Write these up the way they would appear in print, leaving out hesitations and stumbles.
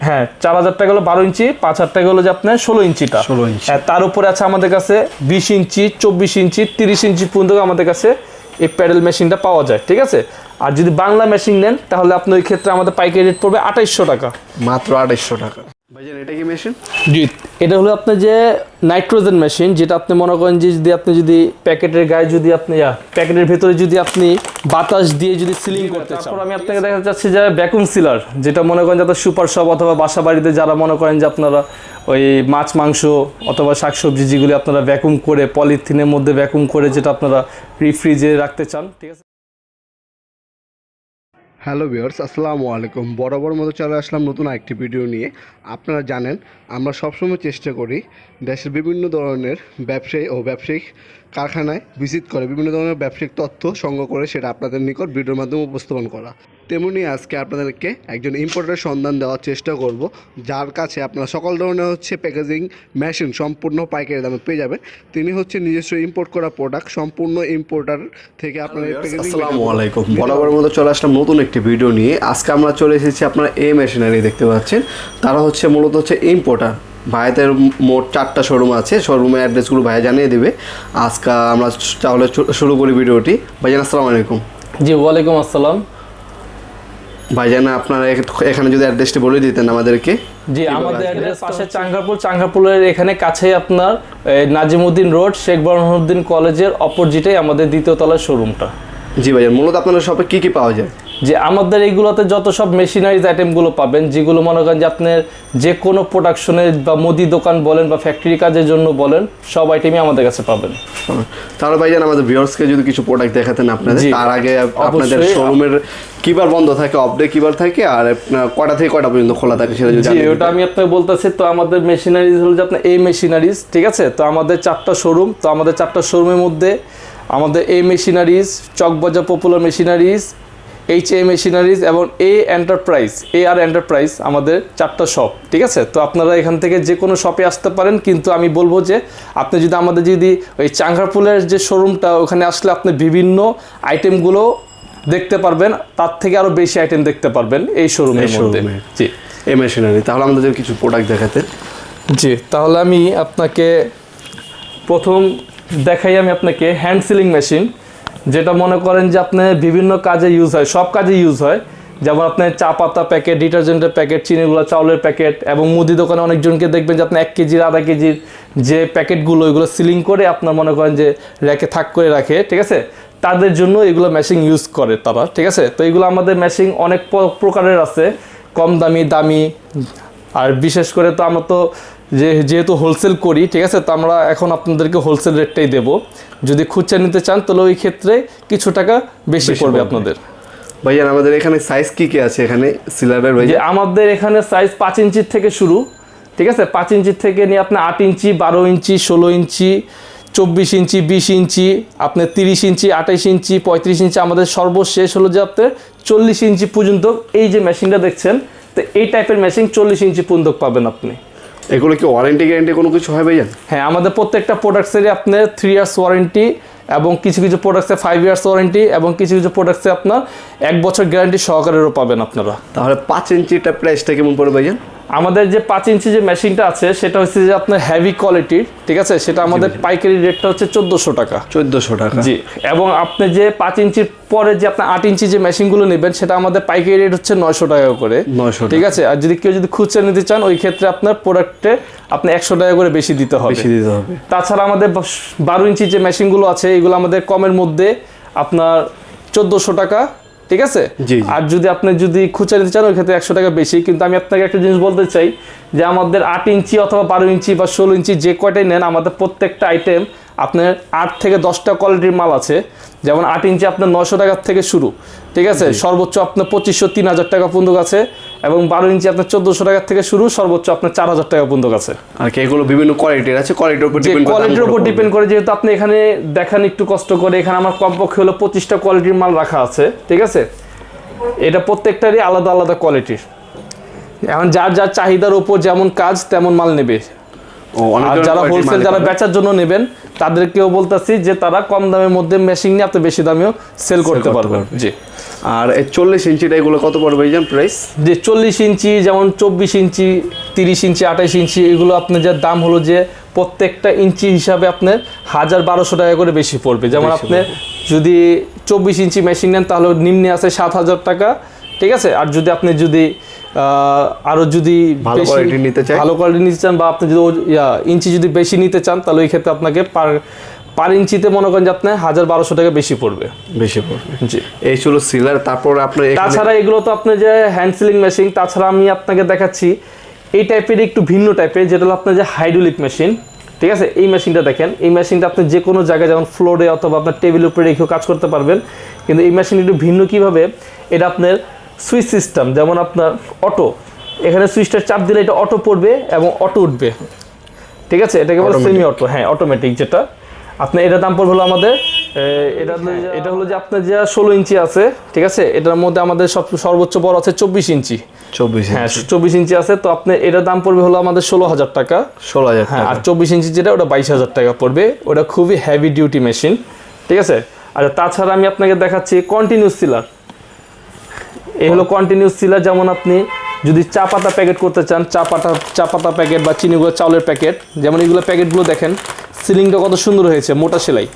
হ্যাঁ 4000 টাকা হলো 12 ইঞ্চি, 5000 টাকা হলো যে আপনার 16 ইঞ্চিটা। 16 ইঞ্চি। তার উপরে আছে আমাদের কাছে 20 ইঞ্চি, 24 ইঞ্চি, 30 ইঞ্চি পর্যন্ত আমাদের কাছে এই প্যাডেল মেশিনটা পাওয়া যায়, ঠিক আছে। আর যদি বাংলা মেশিন নেন তাহলে আপনি ওই ক্ষেত্রে আমাদের পাইকারি রেট পড়বে 2800 টাকা, মাত্র 2800 টাকা। ভাইজান এটা কি মেশিন? জি, এটা হলো আপনার যে নাইট্রোজেন মেশিন, যেটা আপনি মনে করেন যে যদি প্যাকেটের গায়ে যদি আপনি প্যাকেটের ভেতরে যদি আপনি বাতাস দিয়ে যদি সিলিং করতে চান। তারপর আমি আপনাকে দেখাতে চাচ্ছি যে ভ্যাকুম সিলার, যেটা মনে করেন যাতে সুপার শপ অথবা বাসা বাড়িতে যারা মনে করেন যে আপনারা ওই মাছ মাংস অথবা শাকসবজি যেগুলি আপনারা ভ্যাকুম করে পলিথিনের মধ্যে ভ্যাকুম করে যেটা আপনারা রিফ্রিজে রাখতে চান, ঠিক আছে। হ্যালো ভিউয়ার্স, আসসালামু আলাইকুম। বরাবর মতো চলে আসলাম নতুন আরেকটি ভিডিও নিয়ে। আপনারা জানেন আমরা সবসময় চেষ্টা করি দেশের বিভিন্ন ধরনের ব্যবসায়ী ও ব্যবসায়িক কারখানায় ভিজিট করে বিভিন্ন ধরনের ব্যবসায়িক তথ্য সংগ্রহ করে সেটা আপনাদের নিকট ভিডিওর মাধ্যমে উপস্থাপন করা। তেমনি আজকে আপনাদেরকে একজন ইম্পোর্টারের সন্ধান দেওয়ার চেষ্টা করব, যার কাছে আপনারা সকল ধরনের প্যাকেজিং মেশিন সম্পূর্ণ পাইকারি দামে পেয়ে যাবেন। তিনি হচ্ছে নিজস্ব ইম্পোর্ট করা প্রোডাক্ট, সম্পূর্ণ ইম্পোর্টার থেকে আপনারা আসসালামু আলাইকুম। বরাবর মতো চলে আসলাম নতুন একটি ভিডিও নিয়ে। আজকে আমরা চলে এসেছি আপনারা এই মেশিনারি দেখতে পাচ্ছেন, তারা মূলত ইম্পোর্টার। ভাইদের মোট 4টা শোরুম আছে, শোরুমের অ্যাড্রেসগুলো ভাইয়া জানিয়ে দেবে। আজকে আমরা তাহলে শুরু করি ভিডিওটি। ভাইজান আসসালামু আলাইকুম। জি ওয়ালাইকুম আসসালাম। ভাইজান আপনারা এখানে যদি অ্যাড্রেসটি বলে দিতেন আমাদেরকে। জি, আমাদের অ্যাড্রেস পাশে চাঙ্গারপুলের এখানে কাছেই আপনার নাজিমউদ্দিন রোড, শেখ বরহউদ্দিন কলেজের অপোজিটেই আমাদের দ্বিতীয় তলার শোরুমটা। জি ভাইজান, মূলত আপনাদের শপে কি পাওয়া যায়? যে আমাদের এইগুলোতে যত সব মেশিনারিজ আইটেমগুলো পাবেন, যেগুলো মনে করেন যে আপনার যে কোনো প্রোডাকশনের বা মুদি দোকান বলেন বা ফ্যাক্টরি কাজের জন্য বলেন, সব আইটেমই আমাদের কাছে পাবেন। তাহলে ভাইজান আমাদের ভিউয়ার্সকে যদি কিছু প্রোডাক্ট দেখাতেন আপনাদের। তার আগে আপনাদের শোরুমের কিবার বন্ধ থাকে, অফ ডে কিবার থাকে, আর কয়টা থেকে কয়টা পর্যন্ত খোলা থাকে সেটা যদি। ওটা আমি আপনাকে বলতেছি। তো আমাদের মেশিনারিজ হলো যে আপনার এই মেশিনারিজ, ঠিক আছে। তো আমাদের 4টা শোরুম, তো আমাদের 4টা শোরুমের মধ্যে আমাদের এই machineries, Chawkbazar popular machineries, HA machineries এবং AR এন্টারপ্রাইজ আমাদের 4টা শপ, ঠিক আছে। তো আপনারা এখান থেকে যে কোনো শপে আসতে পারেন, কিন্তু আমি বলবো যে আপনি যদি আমাদের ওই চাঙ্গারপুলের যে শোরুমটা, ওখানে আসলে আপনি বিভিন্ন আইটেমগুলো দেখতে পারবেন, তার থেকে আরও বেশি আইটেম দেখতে পারবেন এই শোরুমের মধ্যে। জি, এই মেশিনারি। তাহলে আমাদের কিছু প্রোডাক্ট দেখাতে। জি, তাহলে আমি আপনাকে প্রথম দেখাই আমি আপনাকে হ্যান্ড সিলিং মেশিন, যেটা মনে করেন যে আপনার বিভিন্ন কাজে ইউজ হয়, সব কাজে ইউজ হয়। যেমন আপনার চা পাতা প্যাকেট, ডিটারজেন্টের প্যাকেট, চিনিগুলো চাউলের প্যাকেট, এবং মুদি দোকানে অনেকজনকে দেখবেন যে আপনার 1 কেজির 1/2 কেজির যে প্যাকেটগুলো, ওইগুলো সিলিং করে আপনার মনে করেন যে র্যাকে থাক করে রাখে, ঠিক আছে। তাদের জন্য এগুলো মেশিন ইউজ করে তারা, ঠিক আছে। তো এগুলো আমাদের মেশিন অনেক প্রকারের আছে, কম দামি, আর বিশেষ করে তো আমরা তো যেহেতু হোলসেল করি, ঠিক আছে। তো আমরা এখন আপনাদেরকে হোলসেল রেটটাই দেবো। যদি খুচরা নিতে চান তাহলে ওই ক্ষেত্রে কিছু টাকা বেশি পড়বে আপনাদের। ভাইয়া আমাদের এখানে সাইজ কি আছে এখানে সিলারের? যে আমাদের এখানে সাইজ 5 ইঞ্চির থেকে শুরু, ঠিক আছে। 5 ইঞ্চির থেকে নিয়ে আপনার 8 ইঞ্চি, 12 ইঞ্চি, 16 ইঞ্চি, 24 ইঞ্চি, 20 ইঞ্চি, আপনার 30 ইঞ্চি, 28 ইঞ্চি, 35 ইঞ্চি, আমাদের সর্বশেষ হলো যে আপনার 40 ইঞ্চি পর্যন্ত এই যে মেশিনটা দেখছেন। তো এই টাইপের মেশিন 40 ইঞ্চি পর্যন্ত পাবেন আপনি। এগুলো কি ওয়ারেন্টি গ্যারান্টি কোনো কিছু হয় ভাইয়া? হ্যাঁ, আমাদের প্রত্যেকটা প্রোডাক্টসেরই আপনার 3 ইয়ার্স ওয়ারেন্টি, এবং কিছু প্রোডাক্টসে 5 ইয়ার্স ওয়ারেন্টি, এবং কিছু প্রোডাক্টসে আপনার 1 বছর গ্যারান্টি সহকারেও পাবেন আপনারা। তাহলে 5 ইঞ্চিটা প্রাইসটা কেমন পড়বে ভাইয়া? আমাদের যে 5 ইঞ্চি যে মেশিনটা আছে সেটা হচ্ছে যে আপনার হেভি কোয়ালিটির, ঠিক আছে। সেটা আমাদের পাইকারি রেটটা হচ্ছে 1400 টাকা। 1400 টাকা, জি। এবং আপনি যে 5 ইঞ্চির পরে যে আপনার 8 ইঞ্চি যে মেশিনগুলো নেবেন, সেটা আমাদের পাইকারি রেট হচ্ছে 900 টাকা করে, 900, ঠিক আছে। আর যদি কেউ খুচরা নিতে চান, ওই ক্ষেত্রে আপনার প্রোডাক্টে আপনি 100 টাকা করে বেশি দিতে হবে। তাছাড়া আমাদের 12 ইঞ্চি যে মেশিনগুলো আছে, এগুলো আমাদের কমের মধ্যে আপনার 1400 টাকা, ঠিক আছে। আর যদি খুচরা নিতে চান, ওই ক্ষেত্রে 100 টাকা বেশি। কিন্তু আমি আপনাকে একটা জিনিস বলতে চাই যে আমাদের 8 ইঞ্চি অথবা 12 ইঞ্চি বা 16 ইঞ্চি যে কয়টাই নেন, আমাদের প্রত্যেকটা আইটেম আপনার 8 থেকে 10টা কোয়ালিটির মাল আছে। যেমন 8 ইঞ্চি আপনার 900 টাকার থেকে শুরু, ঠিক আছে। সর্বোচ্চ আপনার 2500-3000 টাকা পর্যন্ত আছে, এবং 12 ইঞ্চি আপনার 1400 টাকার থেকে শুরু, সর্বোচ্চ আপনার 4000 টাকা পর্যন্ত আছে। আর কি এগুলো বিভিন্ন কোয়ালিটির আছে, কোয়ালিটির উপর ডিপেন্ড করে। যেহেতু আপনি এখানে দেখান একটু কষ্ট করে, এখানে আমার কমপক্ষে হলো 25টা কোয়ালিটির মাল রাখা আছে, ঠিক আছে। এটা প্রত্যেকটারই আলাদা আলাদা কোয়ালিটির। এখন যার চাহিদার উপর যেমন কাজ তেমন মাল নেবে। আর যারা হোলসেল যারা বেচার জন্য নেবেন তাদেরকেও বলতেছি যে তারা কম দামের মধ্যে মেশিন নিয়ে আপনি বেশি দামেও সেল করতে পারবেন। জি। আর এই 40 ইঞ্চিটা এগুলো কত পড়বে ভাইজান প্রাইস? যে 40 ইঞ্চি যেমন 24 ইঞ্চি 30 ইঞ্চি 28 ইঞ্চি এগুলো আপনার যে দাম হলো যে প্রত্যেকটা ইঞ্চি হিসাবে আপনার 1000-1200 টাকা করে বেশি পড়বে। যেমন আপনি যদি 24 ইঞ্চি মেশিন নেন তাহলে নিম্নে আছে 7000 টাকা, ঠিক আছে। আর যদি আপনি আরো যদি ভালো কোয়ালিটি নিতে চান বা আপনি যদি ইঞ্চি যদি বেশি নিতে চান তাহলে ওই ক্ষেত্রে আপনাকে পার ইঞ্চিতে মনে করেন যে আপনার 1000-1200 টাকা বেশি পড়বে। জি। এই ছিল সিলার। তারপর আপনার তাছাড়া এগুলো তো আপনার যে হ্যান্ড সিলিং মেশিন, তাছাড়া আমি আপনাকে দেখাচ্ছি এই টাইপের একটু ভিন্ন টাইপের, যেটা হলো আপনার যে হাইড্রোলিক মেশিন, ঠিক আছে। এই মেশিনটা দেখেন, এই মেশিনটা আপনি যে কোনো জায়গায় যেমন ফ্লোরে অথবা আপনার টেবিলের উপরে রেখেও কাজ করতে পারবেন। কিন্তু এই মেশিন একটু ভিন্ন কিভাবে, এটা আপনার সুইচ সিস্টেম, যেমন আপনার অটো, এখানে সুইচটা চাপ দিলে এটা অটো পড়বে এবং অটো উঠবে, ঠিক আছে। এটাকে বলে সেমি অটো, হ্যাঁ অটোমেটিক। যেটা আপনার এটার দাম পড়বে হলো আমাদের এটা হলো যে আপনার যে 16 ইঞ্চি আছে, ঠিক আছে। এটার মধ্যে আমাদের সর্বোচ্চ বড় আছে 24 ইঞ্চি। 24 ইঞ্চি আছে, তো আপনার এটার দাম পড়বে হলো আমাদের 16,000 টাকা। 16,000 হ্যাঁ। আর 24 ইঞ্চি যেটা ওটা 22,000 টাকা পড়বে। ওটা খুবই হেভি ডিউটি মেশিন, ঠিক আছে। আর তাছাড়া আমি আপনাকে দেখাচ্ছি কন্টিনিউস সিলার। এই হলো কন্টিনিউস সিলার। যেমন আপনি যদি চা পাতা প্যাকেট করতে চান, চা পাতা প্যাকেট বা চিনিগুলো চাউলের প্যাকেট, যেমন এইগুলো প্যাকেটগুলো দেখেন সিলিংটা কত সুন্দর হয়েছে, মোটা সেলাই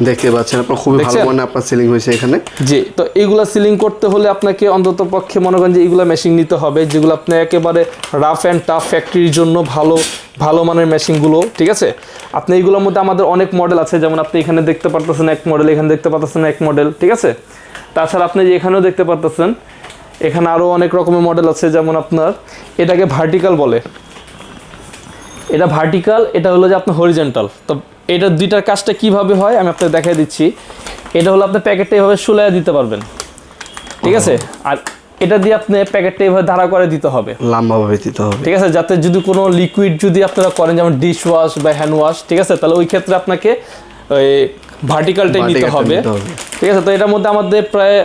দেখতে পাচ্ছেন আপনার, খুবই ভালো মানে আপনার সিলিং হয়েছে এখানে। জি। তো এইগুলা সিলিং করতে হলে আপনাকে অন্তত পক্ষে মনে করেন যে এইগুলা মেশিন নিতে হবে, যেগুলো আপনি একেবারে রাফ অ্যান্ড টাফ ফ্যাক্টরির জন্য ভালো মানের মেশিনগুলো, ঠিক আছে। আপনি এইগুলোর মধ্যে আমাদের অনেক মডেল আছে, যেমন আপনি এখানে দেখতে পারতেছেন এক মডেল, এখানে দেখতে পারতেছেন এক মডেল, ঠিক আছে। তাছাড়া আপনি যে এখানেও দেখতে পারতেছেন, এখানে আরও অনেক রকমের মডেল আছে। যেমন আপনার এটাকে ভার্টিক্যাল বলে, এটা ভার্টিক্যাল, এটা হলো যে আপনার হরিজেন্টাল। তো এটা দুইটার কাজটা কিভাবে হয় আমি আপনাকে দেখাই দিচ্ছি। এটা হলো আপনার প্যাকেটটা এইভাবে শুলাইয়া দিতে পারবেন, ঠিক আছে। আর এটা দিয়ে আপনি প্যাকেটটা এইভাবে দাঁড়া করে দিতে হবে, লম্বাভাবে দিতে হবে, ঠিক আছে। যাতে যদি কোনো লিকুইড যদি আপনারা করেন, যেমন ডিশ ওয়াশ বা হ্যান্ড ওয়াশ, ঠিক আছে, তাহলে ওই ক্ষেত্রে আপনাকে ওই ভার্টিক্যালটাই নিতে হবে, ঠিক আছে। তো এটার মধ্যে আমাদের প্রায়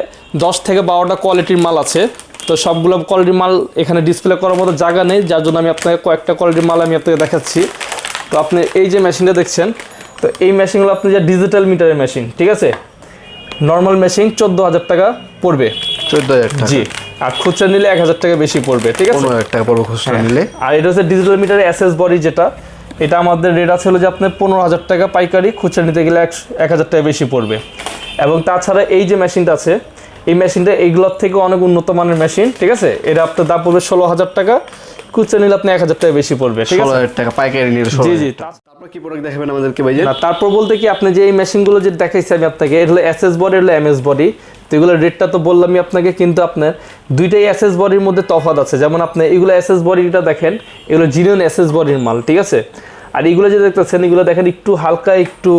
10 থেকে 12টা কোয়ালিটির মাল আছে। তো সবগুলো কোয়ালিটির মাল এখানে ডিসপ্লে করার মতো জায়গা নেই, যার জন্য আমি আপনাকে কয়েকটা কোয়ালিটির মাল আমি আপনাকে দেখাচ্ছি। তো আপনি এই যে মেশিনটা দেখছেন, তো এই মেশিনগুলো আপনি যে ডিজিটাল মিটারের মেশিন, ঠিক আছে। নর্মাল মেশিন 14,000 টাকা পড়বে। 14,000 টাকা। জি। আর খুচরা নিলে 1,000 টাকা বেশি পড়বে, ঠিক আছে। 15,000 টাকা পড়বে খুচরা নিলে। আর এটা হচ্ছে ডিজিটাল মিটারের এসএস বডি, যেটা এটা আমাদের রেট আছে হলো যে আপনার 15,000 টাকা পাইকারি, খুচরা নিতে গেলে 1,000 টাকা বেশি পড়বে। এবং তাছাড়া এই যে মেশিনটা আছে, এই মেশিনটা এইগুলোর থেকে অনেক উন্নত মানের মেশিন, ঠিক আছে। এটা আপনার দাম পড়বে 16,000 টাকা, খুচরা নিলে আপনি 1,000 টাকা বেশি পড়বে, ঠিক আছে। 16,000 টাকা পাইকারি নিলে। জি জি। তারপর কি প্রোডাক্ট দেখাবেন আমাদেরকে ভাইয়া? তারপর বলতে কি, আপনি যে এই মেশিনগুলো যে দেখাইছি আমি আপনাকে, এটা হলো এসএস বডি, এটা হলো এমএস বডি। তো এগুলোর রেটটা তো বললামই আপনাকে, কিন্তু আপনার দুইটাই এসএস বডির মধ্যে তফাৎ আছে। যেমন আপনি এগুলো এসএস বডিটা দেখেন, এগুলো জিনিয়ন এসএস বডির মাল, ঠিক আছে। আর এগুলো যে দেখতেছেন, এগুলো দেখেন একটু হালকা একটু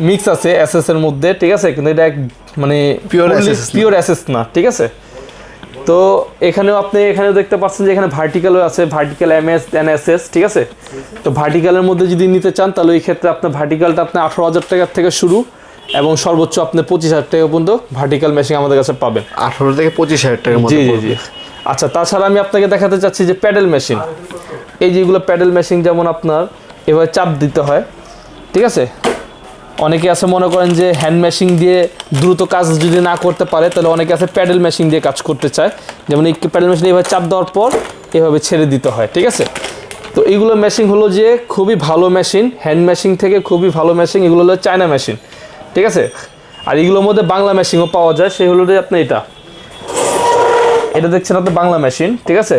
মিক্স আছে এসএস এর মধ্যে, ঠিক আছে। কিন্তু এটা মানে পিওর এসএস না, ঠিক আছে। তো এখানেও দেখতে পাচ্ছেন যে এখানে ভার্টিক্যালও আছে, ভার্টিক্যাল এমএস দেন এসএস, ঠিক আছে। তো ভার্টিক্যালের মধ্যে যদি নিতে চান তাহলে ওই ক্ষেত্রে আপনার ভার্টিক্যালটা আপনার 18,000 টাকার থেকে শুরু এবং সর্বোচ্চ আপনি 25,000 টাকা পর্যন্ত ভার্টিক্যাল মেশিন আমাদের কাছে পাবেন। 18 থেকে 25,000 টাকার মধ্যে। জি জি জি। আচ্ছা, তাছাড়া আমি আপনাকে দেখাতে চাচ্ছি যে প্যাডেল মেশিন। এই যেগুলো প্যাডেল মেশিন, যেমন আপনার এভাবে চাপ দিতে হয়, ঠিক আছে। অনেকে আছে মনে করেন যে হ্যান্ড মেশিন দিয়ে দ্রুত কাজ যদি না করতে পারে, তাহলে অনেকে আছে প্যাডেল মেশিন দিয়ে কাজ করতে চায়। যেমন এই প্যাডেল মেশিন এভাবে চাপ দেওয়ার পর এভাবে ছেড়ে দিতে হয়, ঠিক আছে। তো এইগুলো মেশিন হলো যে খুবই ভালো মেশিন, হ্যান্ড মেশিন থেকে খুবই ভালো মেশিন। এগুলো হলো চায়না মেশিন, ঠিক আছে। আর এগুলোর মধ্যে বাংলা মেশিনও পাওয়া যায়, সেই হলো যে আপনি এটা দেখছেন আপনি বাংলা মেশিন, ঠিক আছে।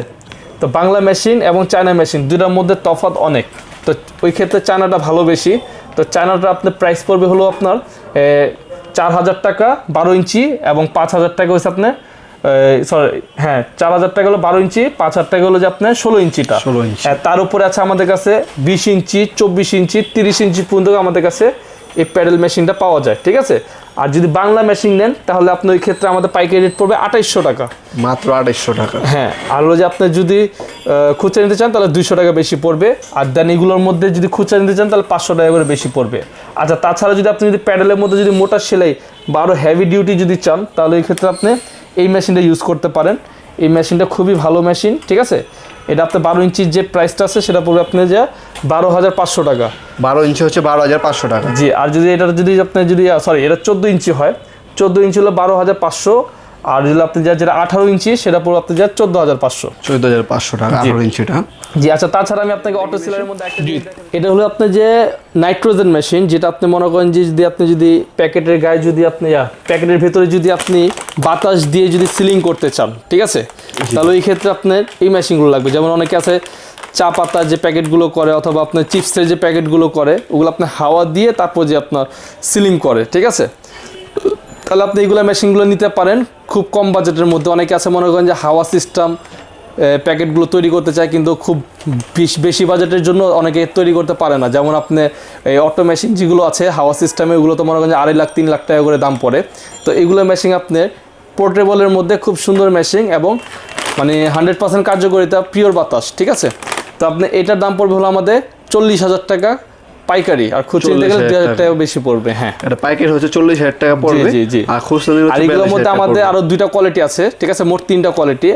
তো বাংলা মেশিন এবং চায়না মেশিন দুটার মধ্যে তফাৎ অনেক। তো ওই ক্ষেত্রে চায়নাটা ভালো বেশি। তো চায়নাটা আপনার প্রাইস পড়বে হলো আপনার 4,000 টাকা 12 ইঞ্চি এবং 5,000 টাকা হচ্ছে আপনার 4,000 টাকা হলো 12 ইঞ্চি, 5,000 টাকা হলো যে আপনার 16 ইঞ্চিটা। তার উপরে আছে আমাদের কাছে 20 ইঞ্চি, 24 ইঞ্চি, 30 ইঞ্চি পর্যন্ত আমাদের কাছে এই প্যাডেল মেশিনটা পাওয়া যায়, ঠিক আছে। আর যদি বাংলা মেশিন নেন তাহলে আপনি ওই ক্ষেত্রে আমাদের পাইকারি রেট পড়বে 2800 টাকা, মাত্র 2800 টাকা। হ্যাঁ। আর হলো যে আপনি যদি খুচরা নিতে চান তাহলে 200 টাকা বেশি পড়বে। আর দেন এগুলোর মধ্যে যদি খুচরা নিতে চান তাহলে 500 টাকা করে বেশি পড়বে। আচ্ছা, তাছাড়া যদি আপনি প্যাডেলের মধ্যে যদি মোটা সেলাই বা আরও হেভি ডিউটি যদি চান, তাহলে এই ক্ষেত্রে আপনি এই মেশিনটা ইউজ করতে পারেন। এই মেশিনটা খুবই ভালো মেশিন, ঠিক আছে। এটা আপনার 12 ইঞ্চির যে প্রাইসটা আছে সেটা পড়বে আপনি যে 12,500 টাকা। 12 ইঞ্চি হচ্ছে 12,500 টাকা। জি, আর যদি এটা যদি আপনি যদি সরি এটা 14 ইঞ্চি হয়, 14 ইঞ্চি হলো 12,500, আর যদি আপনি যেটা 18 ইঞ্চি সেটা পড়বে আপনি যা 14,500। 14,500 টাকা 18 ইঞ্চিটা। জি আচ্ছা, তাছাড়া আমি আপনাকে অটো সিলারের মধ্যে একটা এটা হলো আপনার যে নাইট্রোজেন মেশিন, যেটা আপনি মনে করেন যে যদি প্যাকেটের গায়ে যদি আপনি প্যাকেটের ভেতরে যদি আপনি বাতাস দিয়ে যদি সিলিং করতে চান, ঠিক আছে, তাহলে এই ক্ষেত্রে আপনার এই মেশিনগুলো লাগবে। যেমন অনেকে আছে চা পাতা যে প্যাকেটগুলো করে অথবা আপনার চিপসের যে প্যাকেটগুলো করে, ওগুলো আপনি হাওয়া দিয়ে তারপর যে আপনার সিলিং করে, ঠিক আছে, তাহলে আপনি এইগুলো মেশিনগুলো নিতে পারেন খুব কম বাজেটের মধ্যে। অনেকে আছে মনে করেন যে হাওয়া সিস্টেম প্যাকেটগুলো তৈরি করতে চায়, কিন্তু খুব বেশি বাজেটের জন্য অনেকে তৈরি করতে পারে না। যেমন আপনি এই অটো মেশিন যেগুলো আছে হাওয়া সিস্টেমে, ওগুলো তো মনে করেন যে 2.5 লাখ 3 লাখ টাকা করে দাম পড়ে। তো এইগুলো মেশিন আপনার পোর্টেবলের মধ্যে খুব সুন্দর মেশিন এবং মানে 100% কার্যকারিতা, পিওর বাতাস, ঠিক আছে। তো আপনি এটার দাম পড়বে হলো আমাদের 40,000 টাকা পাইকারি, আর খুচরা গেলে 2,000 টাকা বেশি পড়বে। হ্যাঁ, এটা পাইকারি হচ্ছে 40,000 টাকা পড়বে। জি জি। আর খুচরা নিলে আর এগুলোর মধ্যে আমাদের আরো 2টা কোয়ালিটি আছে, ঠিক আছে, মোট 3টা কোয়ালিটি।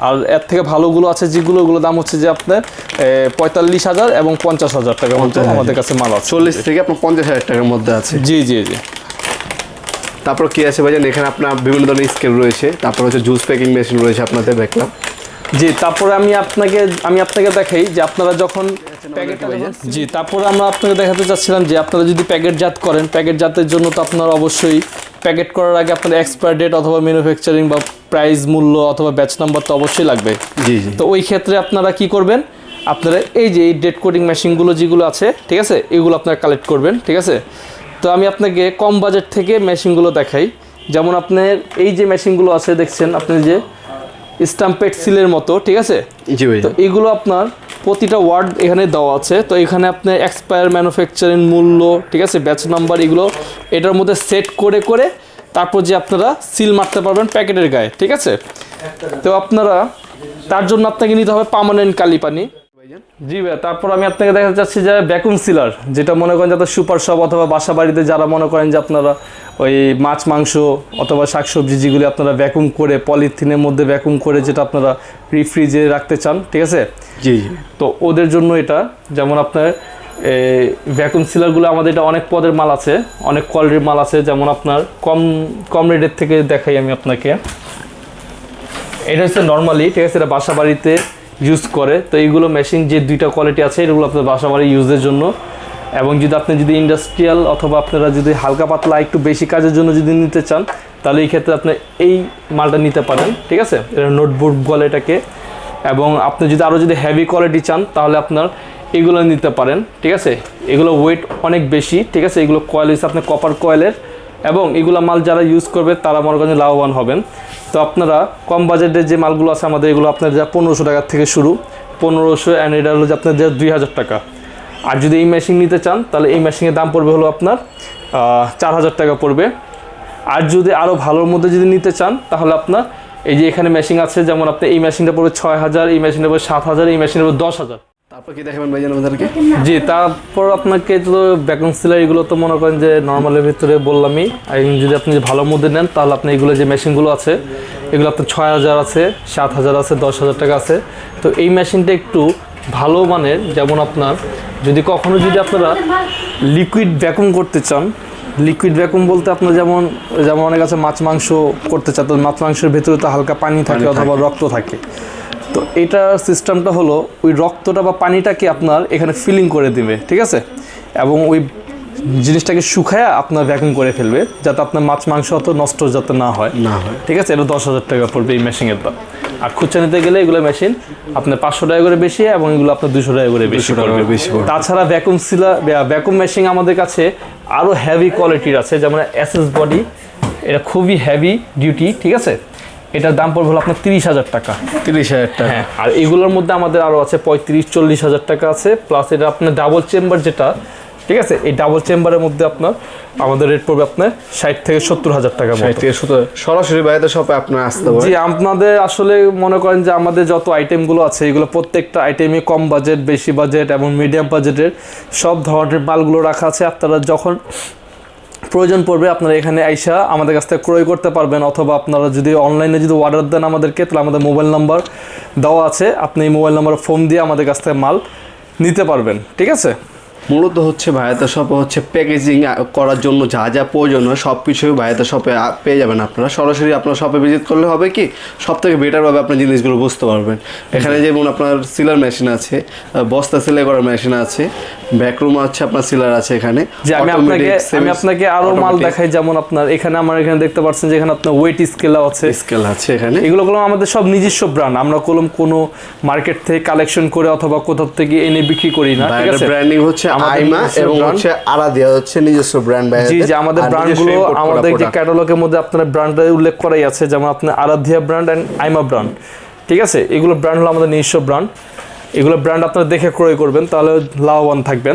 আর এর থেকে ভালোগুলো আছে যেগুলো দাম হচ্ছে যে আপনার 45,000 এবং 50,000 টাকার মধ্যে আমাদের কাছে মাল আছে। 40 থেকে আপনার 50,000 টাকার মধ্যে আছে। জি জি জি। তারপর কি আছে ভাইজান? এখানে আপনার বিভিন্ন ধরনের স্কেল রয়েছে, তারপর হচ্ছে জুস প্যাকিং মেশিন রয়েছে আপনাদের দেখলাম। জি, তারপরে আমি আপনাকে দেখাই যে আপনারা যখন জি, তারপরে আমরা আপনাকে দেখাতে চাচ্ছিলাম যে আপনারা যদি প্যাকেটজাত করেন, প্যাকেটজাতের জন্য তো আপনারা অবশ্যই প্যাকেট করার আগে আপনার এক্সপায়ার ডেট অথবা ম্যানুফ্যাকচারিং বা প্রাইস মূল্য অথবা ব্যাচ নাম্বার তো অবশ্যই লাগবে। জি জি। তো ওই ক্ষেত্রে আপনারা কি করবেন, আপনারা এই যে এই ডেট কোডিং মেশিনগুলো যেগুলো আছে, ঠিক আছে, এগুলো আপনারা কালেক্ট করবেন, ঠিক আছে। তো আমি আপনাকে কম বাজেট থেকে মেশিনগুলো দেখাই। যেমন আপনার এই যে মেশিনগুলো আছে দেখছেন আপনি, যে স্টাম্পেড সিলের মতো, ঠিক আছে। জি ভাই। তো এগুলো আপনার প্রতিটা ওয়ার্ড এখানে দেওয়া আছে। তো এখানে আপনার এক্সপায়ার, ম্যানুফ্যাকচারিং মূল্য, ঠিক আছে, ব্যাচ নাম্বার, এগুলো এটার মধ্যে সেট করে তারপর যে আপনারা সিল মারতে পারবেন প্যাকেটের গায়ে, ঠিক আছে। তো আপনারা তার জন্য আপনাকে নিতে হবে পার্মানেন্ট কালি পানি। জি ভাই, তারপর আমি আপনাকে দেখাতে চাচ্ছি যে ভ্যাকুম সিলার, যেটা মনে করেন যাতে সুপার শপ অথবা বাসা বাড়িতে যারা মনে করেন যে আপনারা ওই মাছ মাংস অথবা শাকসবজি যেগুলি আপনারা ভ্যাকুম করে পলিথিনের মধ্যে ভ্যাকুম করে যেটা আপনারা রিফ্রিজে রাখতে চান, ঠিক আছে। জি জি। তো ওদের জন্য এটা, যেমন আপনার ভ্যাকুম সিলারগুলো আমাদের এটা অনেক পদের মাল আছে, অনেক কোয়ালিটির মাল আছে। যেমন আপনার কম রেটের থেকে দেখাই আমি আপনাকে। এটা হচ্ছে নর্মালি, ঠিক আছে, এটা বাসা বাড়িতে ইউজ করে। তো এইগুলো মেশিন যে 2টা কোয়ালিটি আছে, এগুলো আপনার বাসা বাড়ি ইউজের জন্য। এবং যদি ইন্ডাস্ট্রিয়াল অথবা আপনারা যদি হালকা পাতলা একটু বেশি কাজের জন্য যদি নিতে চান, তাহলে এই ক্ষেত্রে আপনি এই মালটা নিতে পারেন, ঠিক আছে। এটা নোটবুক বলে এটাকে। এবং আপনি যদি আরও যদি হেভি কোয়ালিটি চান, তাহলে আপনার এগুলো নিতে পারেন, ঠিক আছে। এগুলো ওয়েট অনেক বেশি, ঠিক আছে। এগুলো কয়েল হিসেবে আপনার কপার কয়েলের, এবং এগুলো মাল যারা ইউজ করবে তারা মনে করেন লাভবান হবেন। তো আপনারা কম বাজেটের যে মালগুলো আছে আমাদের, এগুলো আপনার যা 1500 টাকার থেকে শুরু, 1500, অ্যান্ড এটা হলো যে আপনার যা 2000 টাকা। আর যদি এই মেশিন নিতে চান, তাহলে এই মেশিনের দাম পড়বে হলো আপনার 4000 টাকা পড়বে। আর যদি আরও ভালোর মধ্যে যদি নিতে চান, তাহলে আপনার এই যে এখানে মেশিন আছে, যেমন আপনি এই মেশিনটা পড়বে 6000, এই মেশিনটা পড়বে 7000, এই মেশিনটা পড়বে 10,000। তারপর কি দেখাবেন ভাইজান আমাদেরকে? জি, তারপর আপনাকে তো ভ্যাকুম সিলার, এগুলো তো মনে করেন যে নর্মালের ভিতরে বললামই। আর যদি আপনি যে ভালো মধ্যে নেন, তাহলে আপনি এগুলো যে মেশিনগুলো আছে, এগুলো আপনার 6000 আছে, 7000 আছে, 10,000 টাকা আছে। তো এই মেশিনটা একটু ভালো মানের। যেমন আপনার যদি কখনো যদি আপনারা লিকুইড ভ্যাকুম করতে চান, লিকুইড ভ্যাকুম বলতে আপনার যেমন অনেক আছে মাছ মাংস করতে চান, তো মাছ মাংসের ভেতরে তো হালকা পানি থাকে অথবা রক্ত থাকে। তো এটার সিস্টেমটা হলো ওই রক্তটা বা পানিটাকে আপনার এখানে ফিলিং করে দিবে, ঠিক আছে। এবং ওই জিনিসটাকে শুকায় আপনার ভ্যাকুম করে ফেলবে, যাতে আপনার মাছ মাংস অত নষ্ট যাতে না হয়, ঠিক আছে। এটা 10,000 টাকা পড়বে এই মেশিনের দাম। আর খুচরা নিতে গেলে এগুলো মেশিন আপনার 500 টাকা করে বেশি, এবং এগুলো আপনার 200 টাকা করে বেশি পড়বে। তাছাড়া ভ্যাকুম সিলার, ভ্যাকুম মেশিন আমাদের কাছে আরও হেভি কোয়ালিটির আছে, যেমন এস.এস বডি, এটা খুবই হেভি ডিউটি, ঠিক আছে। এটার দাম পড়বে হলো আপনার 30,000 টাকা। 30,000 টাকা। হ্যাঁ, আর এগুলোর মধ্যে আমাদের আরও আছে 35-40,000 টাকা আছে। প্লাস এটা আপনার ডাবল চেম্বার যেটা, ঠিক আছে, এই ডাবল চেম্বারের মধ্যে আপনার আমাদের রেট পড়বে আপনার 60 থেকে 70,000 টাকা। 60 থেকে 70। সরাসরি বাইরে শপে আপনার আসতে হবে। জি, আপনাদের আসলে মনে করেন যে আমাদের যত আইটেমগুলো আছে, এগুলো প্রত্যেকটা আইটেমই কম বাজেট, বেশি বাজেট এবং মিডিয়াম বাজেটের সব ধরনের মালগুলো রাখা আছে। আপনারা যখন প্রয়োজন পড়বে আপনারা এখানে আইসা আমাদের কাছ থেকে ক্রয় করতে পারবেন, অথবা আপনারা যদি অনলাইনে যদি অর্ডার দেন আমাদেরকে, তাহলে আমাদের মোবাইল নাম্বার দেওয়া আছে, আপনি এই মোবাইল নাম্বারে ফোন দিয়ে আমাদের কাছ থেকে মাল নিতে পারবেন। ঠিক আছে, মূলত হচ্ছে ভাইয়াদের শপে হচ্ছে প্যাকেজিং করার জন্য যা যা প্রয়োজন হয় সব কিছুই ভাইয়াদের শপে পেয়ে যাবেন আপনারা। সরাসরি আপনার শপে ভিজিট করলে হবে কি সব থেকে বেটারভাবে আপনার জিনিসগুলো বুঝতে পারবেন। এখানে যেমন আপনার সিলার মেশিন আছে, বস্তা সেলাই করার মেশিন আছে, ব্যাকরুম আছে, আপনার সিলার আছে এখানে। যে আমি আপনাকে আরো মাল দেখাই, যেমন আপনার এখানে এখানে দেখতে পাচ্ছেন যে এখানে আপনার ওয়েট স্কেল আছে এখানে। এগুলো আমাদের সব নিজস্ব ব্র্যান্ড, আমরা কোনো মার্কেট থেকে কালেকশন করে অথবা কোথাও থেকে এনে বিক্রি করি না। ঠিক আছে, ব্র্যান্ডিং হচ্ছে আইমা এবং হচ্ছে আরাধিয়া হচ্ছে নিজস্ব ব্র্যান্ড। জি জি, আমাদের ব্র্যান্ডগুলো আমাদের যে ক্যাটালগের মধ্যে আপনার ব্র্যান্ডের উল্লেখ করাই আছে, যেমন আপনার আরাধিয়া ব্র্যান্ড এন্ড আইমা ব্র্যান্ড। ঠিক আছে, এগুলো ব্র্যান্ড হলো আমাদের নিজস্ব ব্র্যান্ড। এগুলো ব্র্যান্ড আপনারা দেখে ক্রয় করবেন, তাহলে লাভবান থাকবেন।